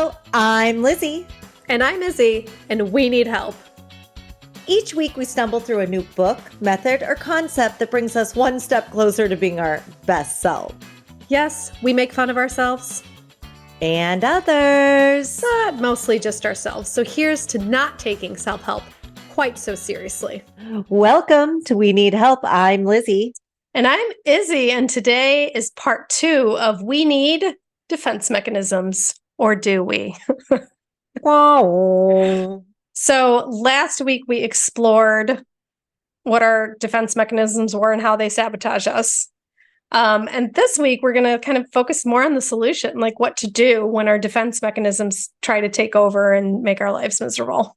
Hello, I'm Lizzy. And I'm Izzy, and we need help. Each week we stumble through a new book, method, or concept that brings us one step closer to being our best self. Yes, we make fun of ourselves. And others. But mostly just ourselves. So here's to not taking self-help quite so seriously. Welcome to We Need Help. I'm Lizzy. And I'm Izzy, and today is part 2 of We Need Defense Mechanisms. Or do we? Wow. So last week we explored what our defense mechanisms were and how they sabotage us. And this week we're going to kind of focus more on the solution, like what to do when our defense mechanisms try to take over and make our lives miserable.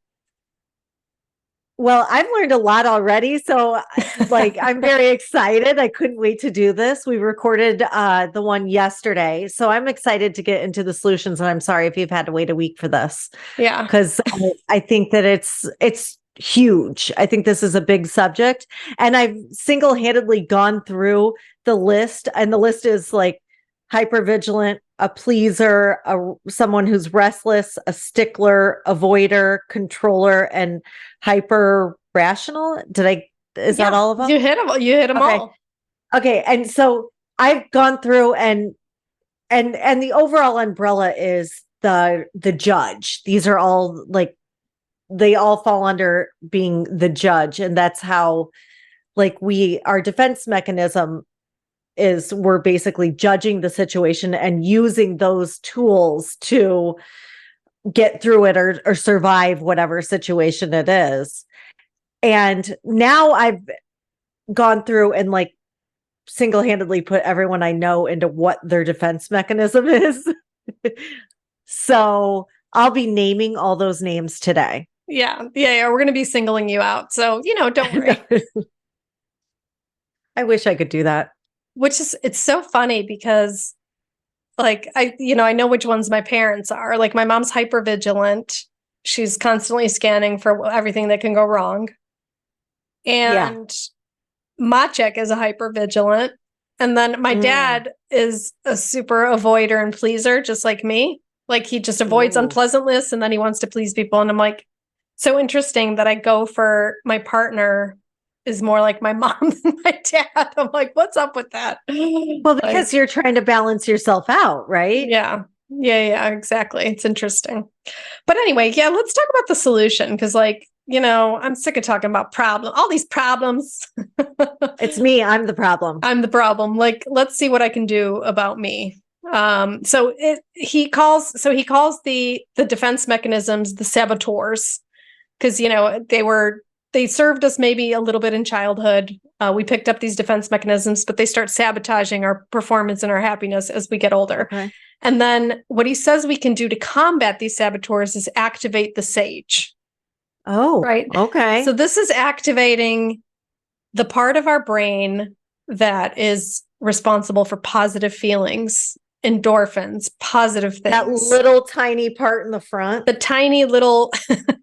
Well, I've learned a lot already, so I'm very excited. I couldn't wait to do this. We recorded the one yesterday, so I'm excited to get into the solutions. And I'm sorry if you've had to wait a week for this. Yeah, because I think that it's huge. I think this is a big subject, and I've single-handedly gone through the list, and the list is like hypervigilant, a pleaser, someone who's restless, a stickler, avoider, controller, and hyper rational. Is that all of them? You hit them all. Okay. And so I've gone through and the overall umbrella is the judge. These are all they all fall under being the judge. And that's how our defense mechanism is we're basically judging the situation and using those tools to get through it or survive whatever situation it is. And now I've gone through and single-handedly put everyone I know into what their defense mechanism is. So I'll be naming all those names today. Yeah. We're going to be singling you out. So, don't worry. I wish I could do that. It's so funny because I know which ones my parents are. Like my mom's hypervigilant. She's constantly scanning for everything that can go wrong. And Maciek is a hypervigilant. And then my dad is a super avoider and pleaser, just like me. Like he just avoids unpleasantness and then he wants to please people. And I'm like, so interesting that I go for my partner is more like my mom than my dad. I'm like, what's up with that? Well, because you're trying to balance yourself out, right? Yeah, exactly. It's interesting. But anyway, let's talk about the solution because I'm sick of talking about all these problems. It's me. I'm the problem. I'm the problem. Let's see what I can do about me. So he calls the defense mechanisms the saboteurs because, they served us maybe a little bit in childhood. We picked up these defense mechanisms, but they start sabotaging our performance and our happiness as we get older. Okay. And then what he says we can do to combat these saboteurs is activate the sage. Oh, right. Okay. So this is activating the part of our brain that is responsible for positive feelings, endorphins, positive things. That little tiny part in the front. The tiny little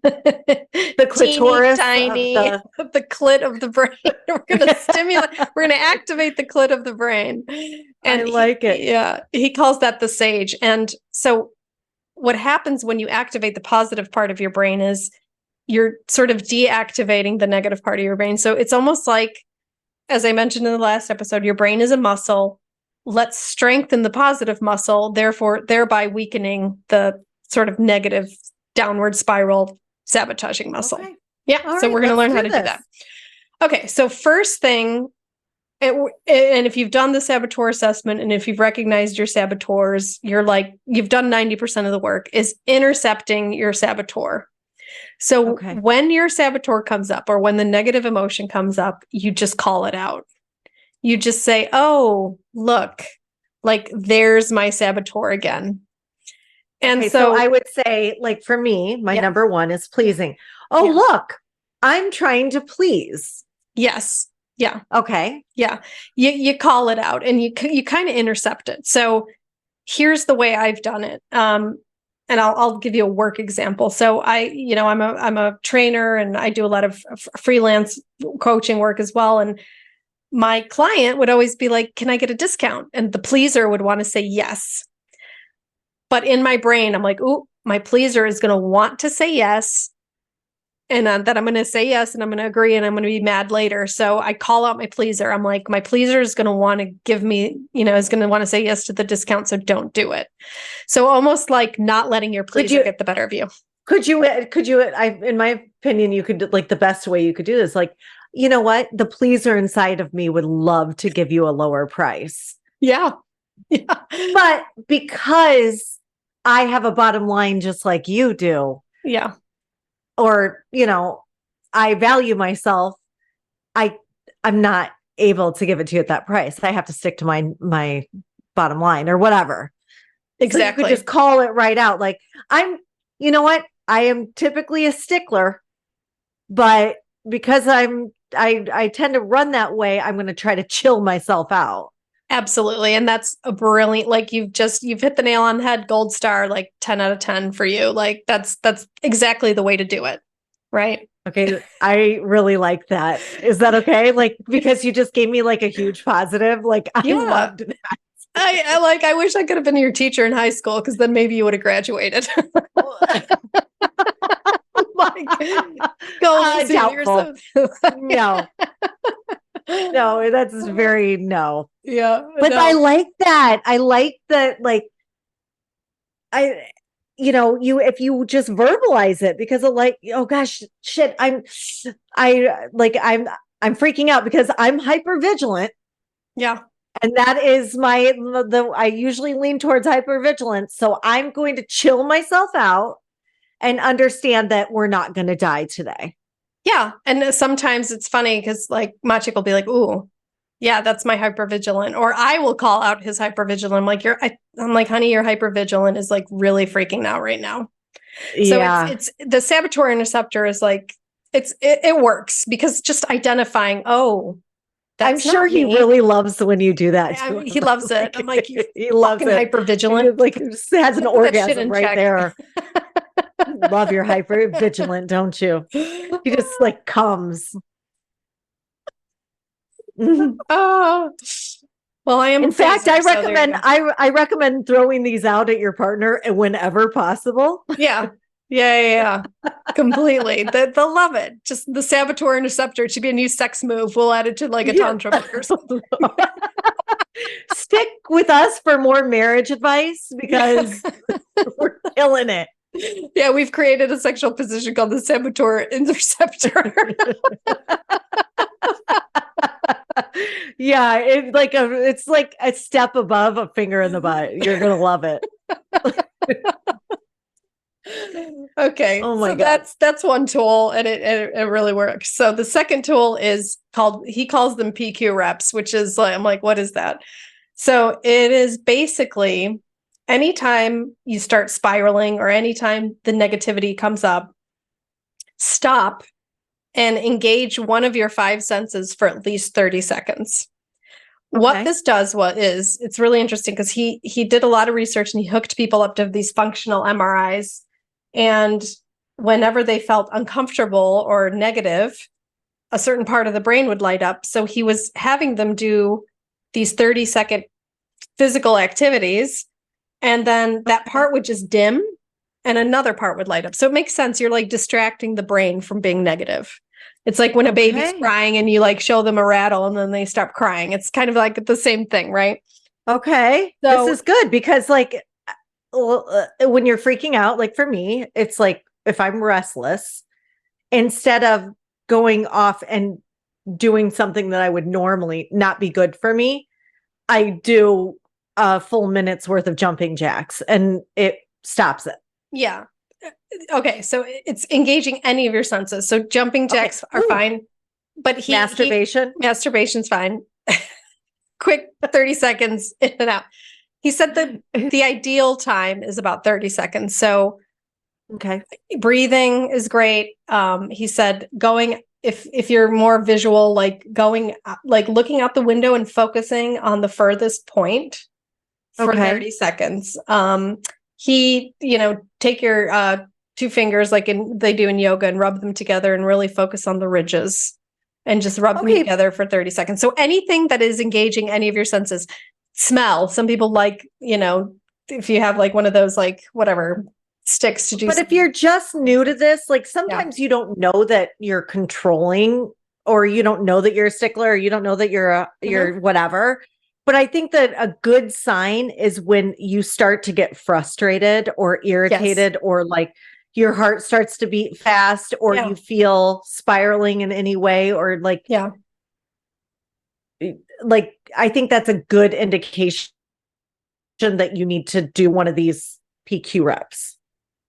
the clitoris, the clit of the brain. We're going to stimulate. We're going to activate the clit of the brain. And I like it. Yeah, he calls that the sage. And so, what happens when you activate the positive part of your brain is you're sort of deactivating the negative part of your brain. So it's almost like, as I mentioned in the last episode, your brain is a muscle. Let's strengthen the positive muscle, thereby weakening the sort of negative downward spiral sabotaging muscle. Okay. Yeah. All so right, we're going to learn how to do that. Okay. So first thing, and if you've done the saboteur assessment and if you've recognized your saboteurs, you've done 90% of the work, is intercepting your saboteur. So when your saboteur comes up or when the negative emotion comes up, you just call it out. You just say, oh, look, there's my saboteur again. And so I would say, for me, my number one is pleasing. Oh, look, I'm trying to please. Yes. Yeah. Okay. Yeah. You call it out and you kind of intercept it. So here's the way I've done it. And I'll give you a work example. So I'm a trainer and I do a lot of freelance coaching work as well. And my client would always be like, can I get a discount? And the pleaser would want to say yes. But in my brain, I'm like, ooh, my pleaser is going to want to say yes, and that I'm going to say yes, and I'm going to agree, and I'm going to be mad later. So I call out my pleaser. I'm like, my pleaser is going to want to give me, is going to want to say yes to the discount. So don't do it. So almost like not letting your pleaser get the better of you. Could you, in my opinion, you could, like, the best way you could do this, like, you know what? The pleaser inside of me would love to give you a lower price. Yeah. Yeah. But because I have a bottom line just like you do. Yeah. Or, I value myself. I'm not able to give it to you at that price. I have to stick to my bottom line or whatever. Exactly. So you could just call it right out. Like, you know what? I am typically a stickler, but because I tend to run that way, I'm going to try to chill myself out. Absolutely. And that's a brilliant, like you've hit the nail on the head, gold star, like 10 out of 10 for you. Like that's exactly the way to do it. Right. Okay. I really like that. Is that okay? Like, because you just gave me like a huge positive. Like, I loved that. I wish I could have been your teacher in high school, because then maybe you would have graduated. Doubtful. No, that's very no. Yeah. But no. I like that. I like that. Like, if you just verbalize it, because of like, oh gosh, shit, I'm freaking out because I'm hyper vigilant. Yeah. And that is I usually lean towards hypervigilance. So I'm going to chill myself out and understand that we're not going to die today. Yeah. And sometimes it's funny because like Machik will be like, ooh, yeah, that's my hypervigilant. Or I will call out his hypervigilant. I'm like, honey, your hypervigilant is like really freaking out right now. Yeah. So it's the saboteur interceptor is like, it works, because just identifying, I'm sure he really loves when you do that. He loves it. I'm like, he loves it. Hypervigilant. Like, just has an orgasm right there. Love your hypervigilant, don't you? He just like comes. Oh, well, I am. In fact, I recommend I recommend throwing these out at your partner whenever possible. Yeah. Completely. They'll love it. Just the saboteur interceptor. It should be a new sex move. We'll add it to like a tantra book or something. Stick with us for more marriage advice, because we're killing it. Yeah, we've created a sexual position called the saboteur interceptor. Yeah, it's like a step above a finger in the butt. You're gonna love it. Okay. Oh my God. That's one tool, and it really works. So the second tool is he calls them PQ reps, which is like, I'm like, what is that? So it is basically anytime you start spiraling or anytime the negativity comes up, stop and engage one of your 5 senses for at least 30 seconds. Okay. What this does, it's really interesting, because he did a lot of research and he hooked people up to these functional MRIs. And whenever they felt uncomfortable or negative, a certain part of the brain would light up. So he was having them do these 30-second physical activities, and then that part would just dim and another part would light up. So it makes sense. You're like distracting the brain from being negative. It's like when a baby's crying and you like show them a rattle and then they stop crying. It's kind of like the same thing, right? Okay. So, this is good, because like, when you're freaking out, like for me, it's like if I'm restless, instead of going off and doing something that I would normally not be good for me, I do a full minute's worth of jumping jacks and it stops it. Yeah. Okay. So it's engaging any of your senses. So jumping jacks are fine, but masturbation's fine. Quick 30 seconds in and out. He said that the ideal time is about 30 seconds. So breathing is great. He said if you're more visual, like looking out the window and focusing on the furthest point for 30 seconds. Take your 2 fingers like they do in yoga and rub them together and really focus on the ridges and just rub them together for 30 seconds. So anything that is engaging any of your senses. Smell. Some people like, if you have like one of those, like whatever, sticks to do. But if you're just new to this, like Yeah. sometimes you don't know that you're controlling, or you don't know that you're a stickler, or you don't know that you're whatever. But I think that a good sign is when you start to get frustrated or irritated, or like your heart starts to beat fast, or you feel spiraling in any way, or like, I think that's a good indication that you need to do one of these PQ reps.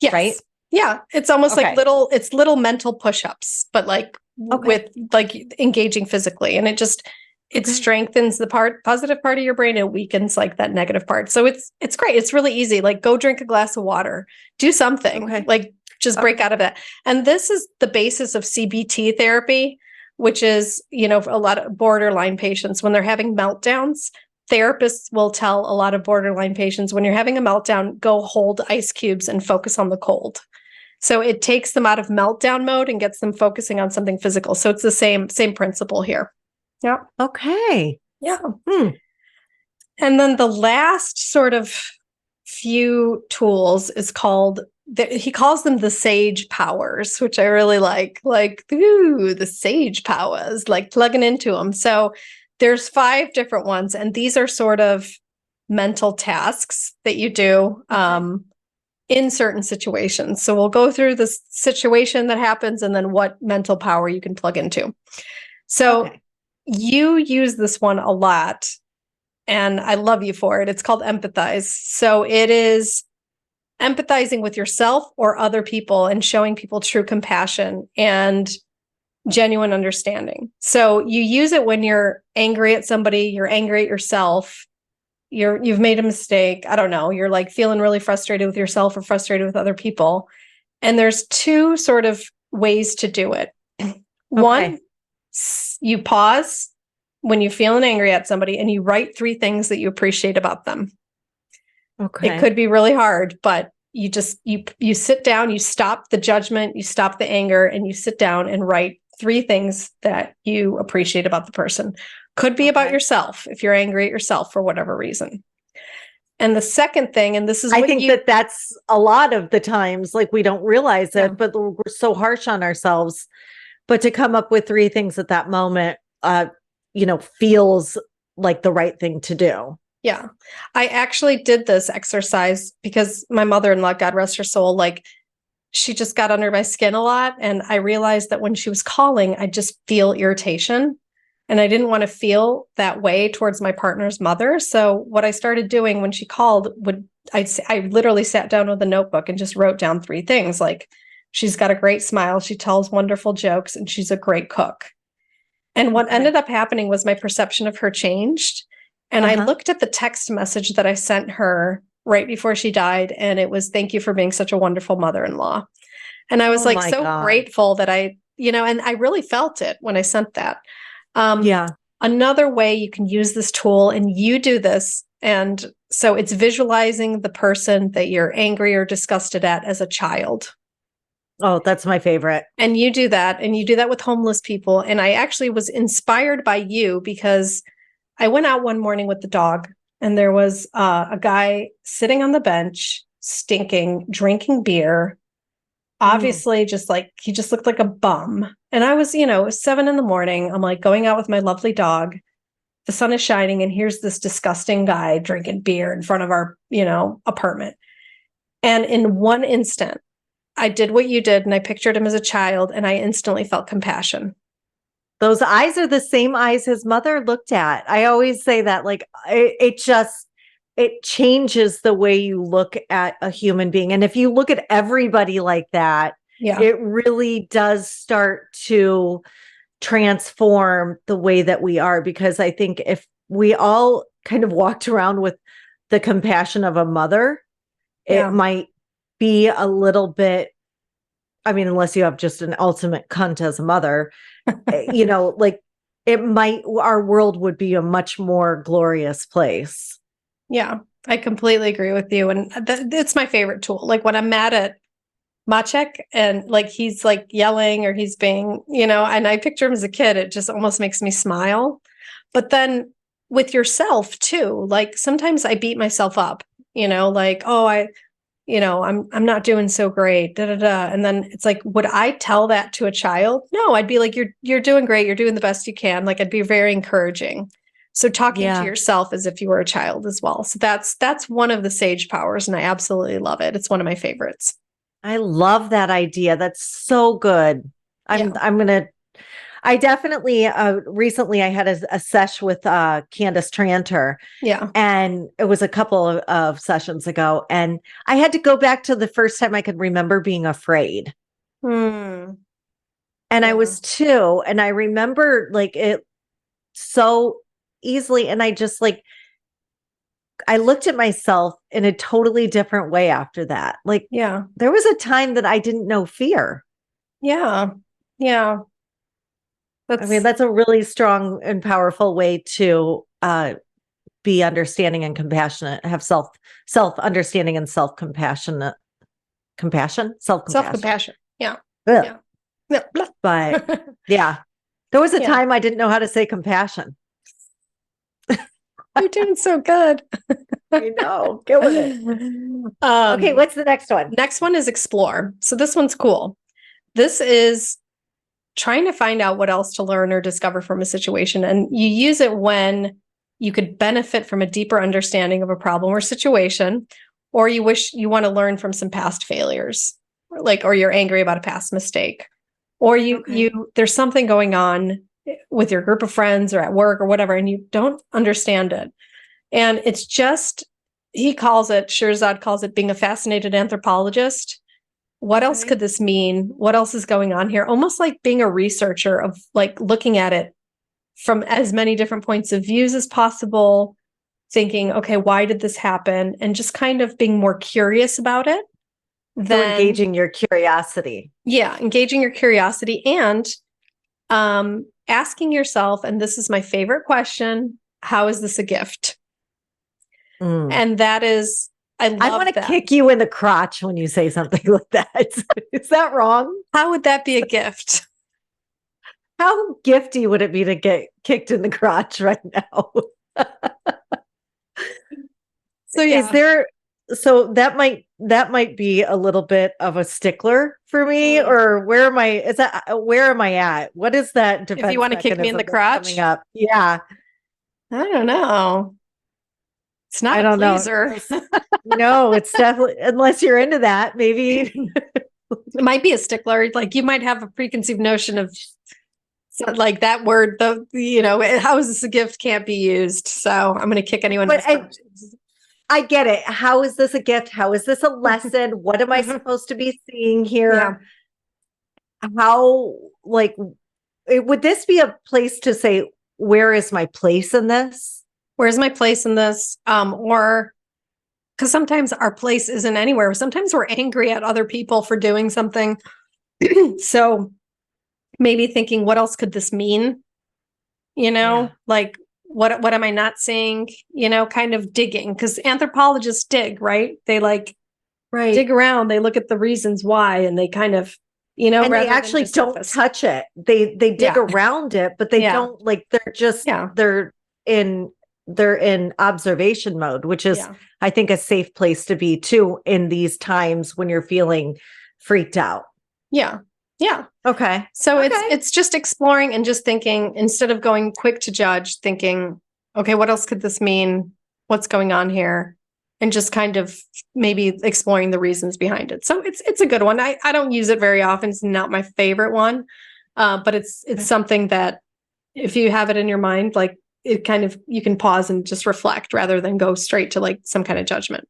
Yes. Right? Yeah. It's almost like little mental push-ups, but like with like engaging physically. And it strengthens the positive part of your brain and weakens like that negative part. So it's great. It's really easy. Like go drink a glass of water, do something, like just break out of it. And this is the basis of CBT therapy, which is, you know, a lot of borderline patients, when they're having meltdowns, therapists will tell a lot of borderline patients, when you're having a meltdown, go hold ice cubes and focus on the cold. So it takes them out of meltdown mode and gets them focusing on something physical. So it's the same principle here. Yeah. Okay. Yeah. And then the last sort of few tools is called, he calls them the sage powers, which I really like, ooh, the sage powers, like plugging into them. So there's 5 different ones, and these are sort of mental tasks that you do in certain situations. So we'll go through this situation that happens and then what mental power you can plug into. So you use this one a lot, and I love you for it. It's called empathize. So it is empathizing with yourself or other people and showing people true compassion and genuine understanding. So you use it when you're angry at somebody, you're angry at yourself, you've made a mistake. I don't know. You're like feeling really frustrated with yourself or frustrated with other people. And there's 2 sort of ways to do it. One, you pause when you're feeling angry at somebody and you write 3 things that you appreciate about them. It could be really hard, but you just, you sit down, you stop the judgment, you stop the anger, and you sit down and write 3 things that you appreciate about the person. Could be about yourself if you're angry at yourself for whatever reason. And the second thing, and this is I think that's a lot of the times, like we don't realize it, but we're so harsh on ourselves. But to come up with 3 things at that moment, you know, feels like the right thing to do. Yeah. I actually did this exercise because my mother-in-law, God rest her soul, like she just got under my skin a lot. And I realized that when she was calling, I just feel irritation. And I didn't want to feel that way towards my partner's mother. So what I started doing when she called, I literally sat down with a notebook and just wrote down 3 things. Like, she's got a great smile, she tells wonderful jokes, and she's a great cook. And what ended up happening was my perception of her changed. And I looked at the text message that I sent her right before she died, and it was, "Thank you for being such a wonderful mother-in-law." And I was grateful that and I really felt it when I sent that. Another way you can use this tool, and you do this, and so it's visualizing the person that you're angry or disgusted at as a child. Oh, that's my favorite. And you do that, with homeless people. And I actually was inspired by you because I went out one morning with the dog, and there was a guy sitting on the bench, stinking, drinking beer, obviously he just looked like a bum. And I was, it was 7 a.m. I'm like going out with my lovely dog. The sun is shining, and here's this disgusting guy drinking beer in front of our, apartment. And in one instant, I did what you did, and I pictured him as a child, and I instantly felt compassion. Those eyes are the same eyes his mother looked at. I always say that, like, it changes the way you look at a human being. And if you look at everybody like that, it really does start to transform the way that we are. Because I think if we all kind of walked around with the compassion of a mother, it might be a little bit, I mean, unless you have just an ultimate cunt as a mother, like our world would be a much more glorious place. Yeah, I completely agree with you. And it's my favorite tool. Like when I'm mad at Maciek and like he's like yelling or he's being, and I picture him as a kid, it just almost makes me smile. But then with yourself too, like sometimes I beat myself up, like, oh, I'm not doing so great, da da da. And then it's like, would I tell that to a child? No, I'd be like, you're doing great. You're doing the best you can. Like, I'd be very encouraging. So talking to Yeah. yourself as if you were a child as well. So that's one of the sage powers, and I absolutely love it. It's one of my favorites. I love that idea. That's so good. Yeah. I definitely recently I had a sesh with Candace Tranter, Yeah. and it was a couple of sessions ago, and I had to go back to the first time I could remember being afraid. Hmm. And I Yeah. was 2, and I remember like it so easily, and I just like I looked at myself in a totally different way after that. Like Yeah. there was a time that I didn't know fear. Yeah. Yeah. I mean, That's that's a really strong and powerful way to be understanding and compassionate, have self understanding and self compassionate self compassion. self-compassion. Yeah. But Yeah. Yeah. yeah, there was a Yeah. time I didn't know how to say compassion. You're doing so good. I know, get with it. Okay, what's the next one? Next one is explore. So this one's cool. This is trying to find out what else to learn or discover from a situation. And you use it when you could benefit from a deeper understanding of a problem or situation, or you wish you want to learn from some past failures, or you're angry about a past mistake, or there's something going on with your group of friends or at work or whatever, and you don't understand it. And it's just, Shirzad calls it being a fascinated anthropologist. What else could this mean? What else is going on here? Almost like being a researcher of like looking at it from as many different points of views as possible, thinking, okay, why did this happen? And just kind of being more curious about it. So engaging your curiosity. Yeah, engaging your curiosity and asking yourself, and this is my favorite question, how is this a gift? And that is, I want to kick you in the crotch when you say something like that. Is that wrong? How would that be a gift? How gifty would it be to get kicked in the crotch right now? So yeah. So that might be a little bit of a stickler for me, or where am I at? What is that defense if you want to kick me in the crotch coming up? Yeah. I don't know. It's not a pleaser. No, it's definitely, unless you're into that, maybe. It might be a stickler. Like you might have a preconceived notion of like that word, how is this a gift can't be used. So I'm going to kick anyone. I get it. How is this a gift? How is this a lesson? What am I supposed to be seeing here? Yeah. How, like, would this be a place to say, where is my place in this? Where's my place in this? Or because sometimes our place isn't anywhere. Sometimes we're angry at other people for doing something. So maybe thinking, what else could this mean? Like, what am I not seeing? Kind of digging, because anthropologists dig, right? They dig around, they look at the reasons why, and they kind of, and they actually don't touch it. They dig around it, but they don't, like, they're just, they're in observation mode, which is, I think, a safe place to be too in these times when you're feeling freaked out. Yeah. Yeah. Okay. So it's just exploring and just thinking, instead of going quick to judge, thinking, okay, what else could this mean? What's going on here? And just kind of maybe exploring the reasons behind it. So it's a good one. I don't use it very often. It's not my favorite one. But it's something that if you have it in your mind, like it kind of, you can pause and just reflect rather than go straight to like some kind of judgment.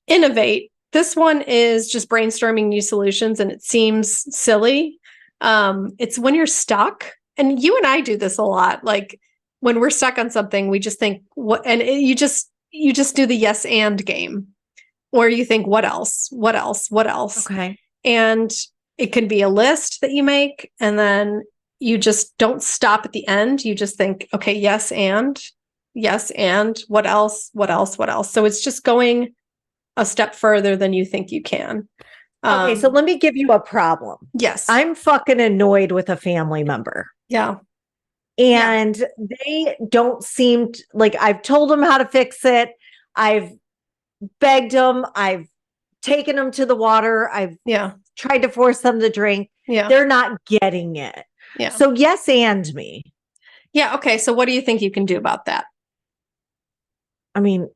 Innovate. This one is just brainstorming new solutions, and it seems silly. It's when you're stuck, and you and I do this a lot. Like when we're stuck on something, we just think you just do the yes and game, or you think, what else? What else? What else? Okay. And it can be a list that you make, and then you just don't stop at the end. You just think, okay, yes and what else? What else? What else? So it's just going a step further than you think you can. Okay, so let me give you a problem. Yes. I'm fucking annoyed with a family member. Yeah. And they don't seem like, I've told them how to fix it. I've begged them. I've taken them to the water. I've tried to force them to drink. Yeah. They're not getting it. Yeah. So yes, and me. Yeah. Okay. So what do you think you can do about that? I mean,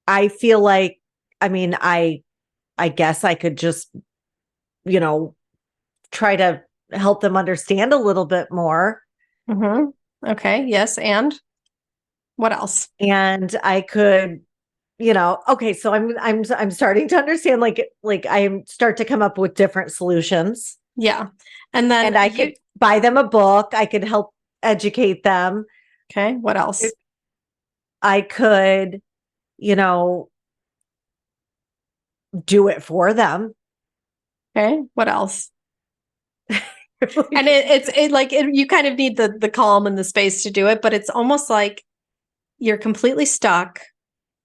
I feel like, I guess I could just, try to help them understand a little bit more. Mm-hmm. Okay. Yes. And what else? And I could, okay, so I'm starting to understand, like I start to come up with different solutions. Yeah. And then I could buy them a book. I could help educate them. Okay. What else? I could, do it for them. Okay. What else? And you kind of need the calm and the space to do it, but it's almost like you're completely stuck.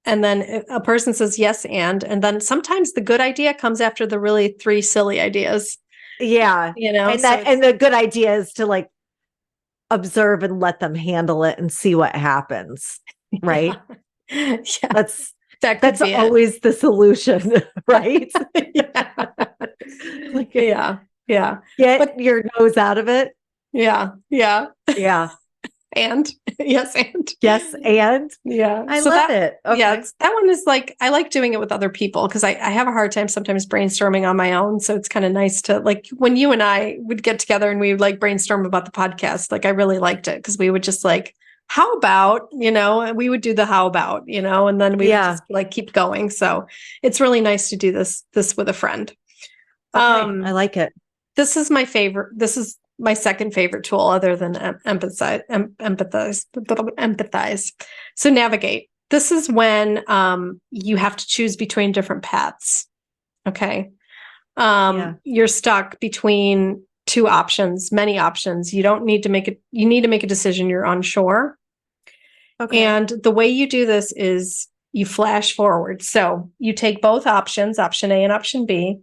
And then a person says yes, and then sometimes the good idea comes after the really three silly ideas. Yeah. And and the good idea is to like observe and let them handle it and see what happens. Right. Yeah. That's always the solution, right? Yeah. Get your nose out of it. Yeah. And yes, and yeah. I love it. Okay. Yeah, that one is like, I like doing it with other people because I have a hard time sometimes brainstorming on my own. So it's kind of nice to, like, when you and I would get together and we would like brainstorm about the podcast, like I really liked it because we would just like, how about, and we would do the how about, and then we would just like keep going. So it's really nice to do this with a friend. Okay, I like it. This is my favorite. This is my second favorite tool other than empathize. So navigate. This is when you have to choose between different paths. Okay. You're stuck between two options, many options. You don't need to make it. You need to make a decision. You're unsure. Okay. And the way you do this is you flash forward. So you take both options, option A and option B.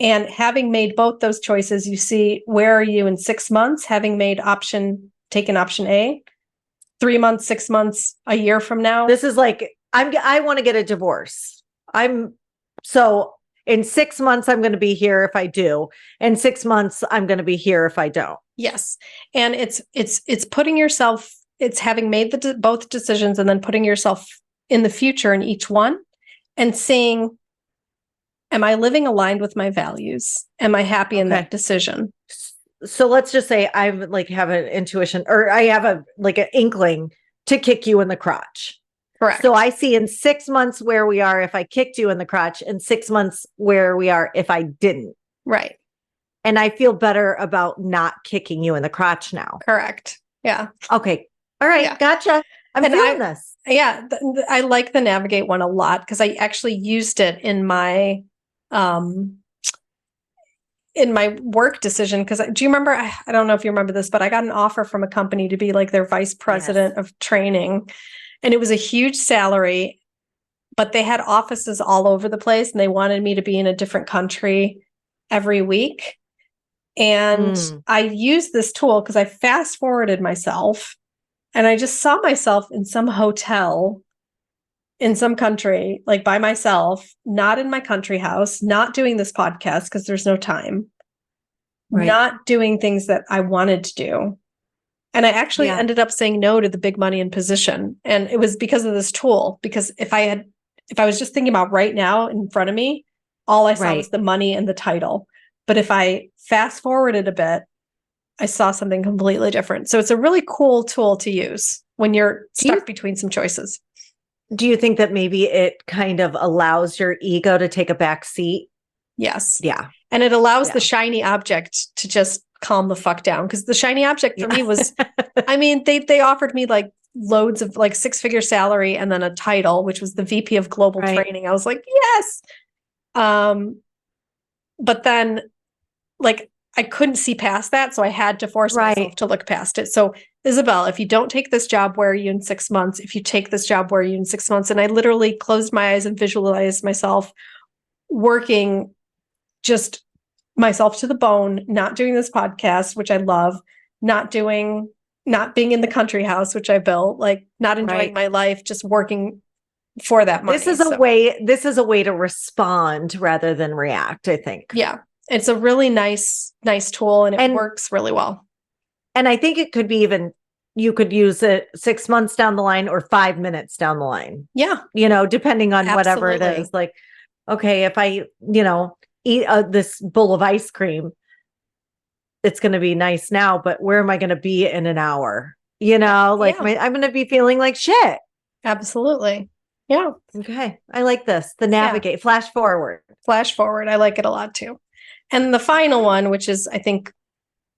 And having made both those choices, you see, where are you in 6 months, having taken option A, 3 months, 6 months, a year from now? This is like, I want to get a divorce. So in 6 months, I'm going to be here if I do. In 6 months, I'm going to be here if I don't. Yes. And it's putting yourself, it's having made both decisions and then putting yourself in the future in each one and seeing, am I living aligned with my values? Am I happy in that decision? So let's just say I like have an intuition, or I have an inkling to kick you in the crotch. Correct. So I see in 6 months where we are if I kicked you in the crotch, and 6 months where we are if I didn't. Right. And I feel better about not kicking you in the crotch now. Correct. Yeah. Okay. All right. Yeah. Gotcha. I'm feeling this. Yeah. I like the navigate one a lot because I actually used it in my work decision. Because do you remember, I don't know if you remember this, but I got an offer from a company to be like their vice president of training. And it was a huge salary, but they had offices all over the place and they wanted me to be in a different country every week. And I used this tool because I fast forwarded myself and I just saw myself in some hotel in some country, like by myself, not in my country house, not doing this podcast because there's no time, not doing things that I wanted to do. And I actually ended up saying no to the big money and position. And it was because of this tool, because if I was just thinking about right now in front of me, all I saw was the money and the title. But if I fast forwarded a bit, I saw something completely different. So it's a really cool tool to use when you're stuck between some choices. Do you think that maybe it kind of allows your ego to take a back seat? Yes. Yeah. And it allows the shiny object to just calm the fuck down. Because the shiny object for me was, I mean, they offered me like loads of like 6-figure salary and then a title, which was the VP of global training. I was like, yes. But then like I couldn't see past that. So I had to force myself to look past it. So Isabel, if you don't take this job, where are you in 6 months? If you take this job, where are you in 6 months? And I literally closed my eyes and visualized myself working just myself to the bone, not doing this podcast, which I love, not being in the country house, which I built, like not enjoying my life, just working for that money. This is a way to respond rather than react, I think. Yeah. It's a really nice tool, and it works really well. And I think it could be you could use it 6 months down the line or 5 minutes down the line. Yeah. Depending on whatever it is. Like, okay, if I, eat this bowl of ice cream, it's going to be nice now, but where am I going to be in an hour? I'm going to be feeling like shit. Absolutely. Yeah. Okay. I like this. The navigate, flash forward. Flash forward. I like it a lot too. And the final one, which is, I think,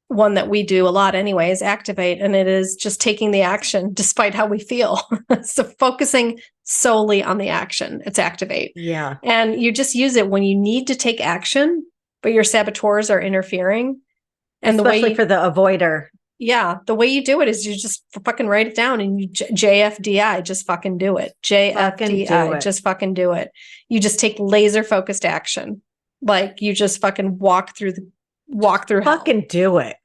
one that we do a lot anyway, is activate. And it is just taking the action despite how we feel. So focusing solely on the action. It's activate. Yeah. And you just use it when you need to take action, but your saboteurs are interfering. And especially for the avoider. Yeah. The way you do it is you just fucking write it down and you JFDI, just fucking do it. JFDI, just fucking do it. You just take laser focused action. Like you just fucking walk through fucking do it.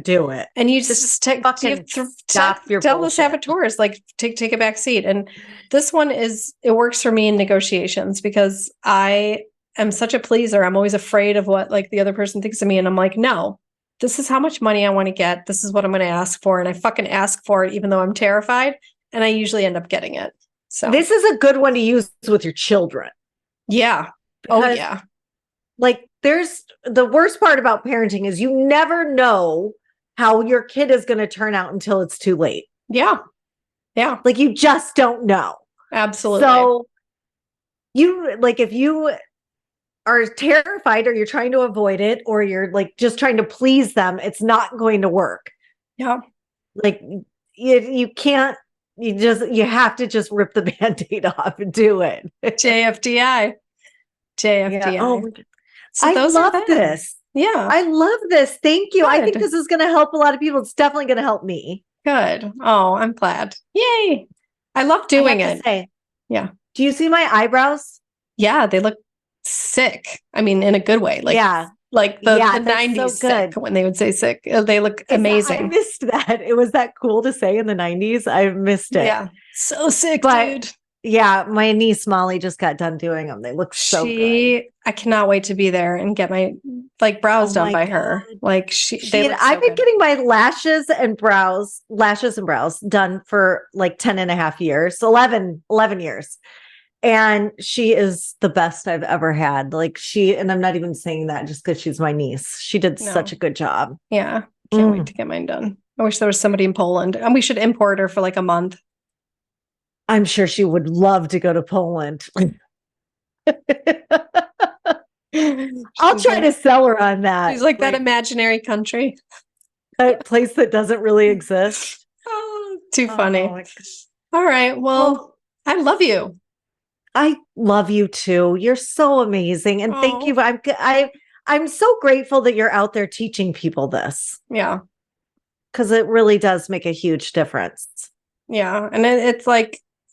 Do it. And you just tell the saboteurs, like take a back seat. And this one it works for me in negotiations because I am such a pleaser. I'm always afraid of what like the other person thinks of me. And I'm like, no, this is how much money I want to get. This is what I'm going to ask for. And I fucking ask for it, even though I'm terrified. And I usually end up getting it. So this is a good one to use with your children. Yeah. Oh yeah. Like there's the worst part about parenting is you never know how your kid is going to turn out until it's too late. Yeah. Yeah. Like you just don't know. Absolutely. So if you are terrified or you're trying to avoid it or you're like just trying to please them, it's not going to work. Yeah. Like you can't, you have to just rip the Band-Aid off and do it. JFDI. Yeah. Oh, so I love this. Yeah. I love this. Thank you. Good. I think this is going to help a lot of people. It's definitely going to help me. Good. Oh, I'm glad. Yay. I love doing it. Yeah. Do you see my eyebrows? Yeah. They look sick. I mean, in a good way. Like, yeah. Like the 90s so sick when they would say sick. They look amazing. I missed that. It was that cool to say in the 90s. I missed it. Yeah. So sick, dude. Yeah, my niece Molly just got done doing them. They look so good. I cannot wait to be there and get my brows done by her. Like I've been getting my lashes and brows done for like 10 and a half years, 11 years. And she is the best I've ever had. Like and I'm not even saying that just because she's my niece. She did such a good job. Yeah. Can't wait to get mine done. I wish there was somebody in Poland and we should import her for like a month. I'm sure she would love to go to Poland. I'll try to sell her on that. She's like that imaginary country. That place that doesn't really exist. Oh, too funny. All right. Well, I love you. I love you too. You're so amazing. And thank you. I'm so grateful that you're out there teaching people this. Yeah. Because it really does make a huge difference. Yeah. And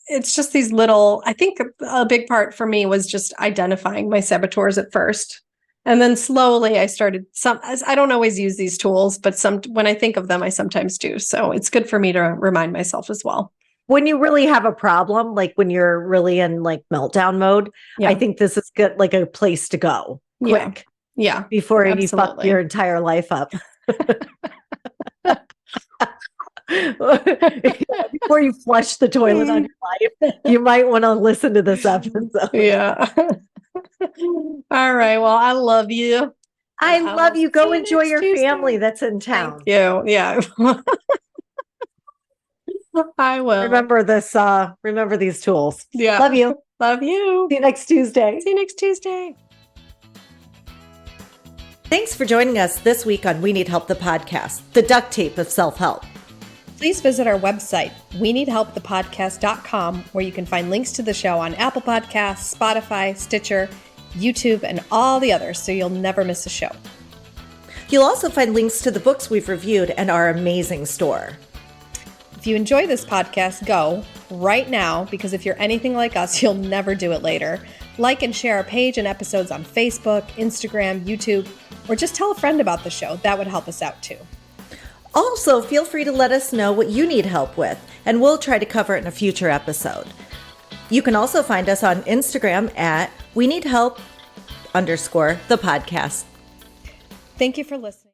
it's just these little, I think a big part for me was just identifying my saboteurs at first. And then slowly I started I don't always use these tools, but when I think of them, I sometimes do. So it's good for me to remind myself as well. When you really have a problem, like when you're really in like meltdown mode, I think this is good, like a place to go quick. Yeah. Before you fuck your entire life up. Before you flush the toilet on your life, you might want to listen to this episode. Yeah. All right. Well, I love you. I love you. Go enjoy your family that's in town. Thank you. Yeah. I will. Remember this. Remember these tools. Yeah. Love you. Love you. See you next Tuesday. See you next Tuesday. Thanks for joining us this week on We Need Help, the podcast, the duct tape of self-help. Please visit our website, weneedhelpthepodcast.com, where you can find links to the show on Apple Podcasts, Spotify, Stitcher, YouTube, and all the others, so you'll never miss a show. You'll also find links to the books we've reviewed and our amazing store. If you enjoy this podcast, go right now, because if you're anything like us, you'll never do it later. Like and share our page and episodes on Facebook, Instagram, YouTube, or just tell a friend about the show. That would help us out too. Also, feel free to let us know what you need help with, and we'll try to cover it in a future episode. You can also find us on Instagram at we need help _ the podcast. Thank you for listening.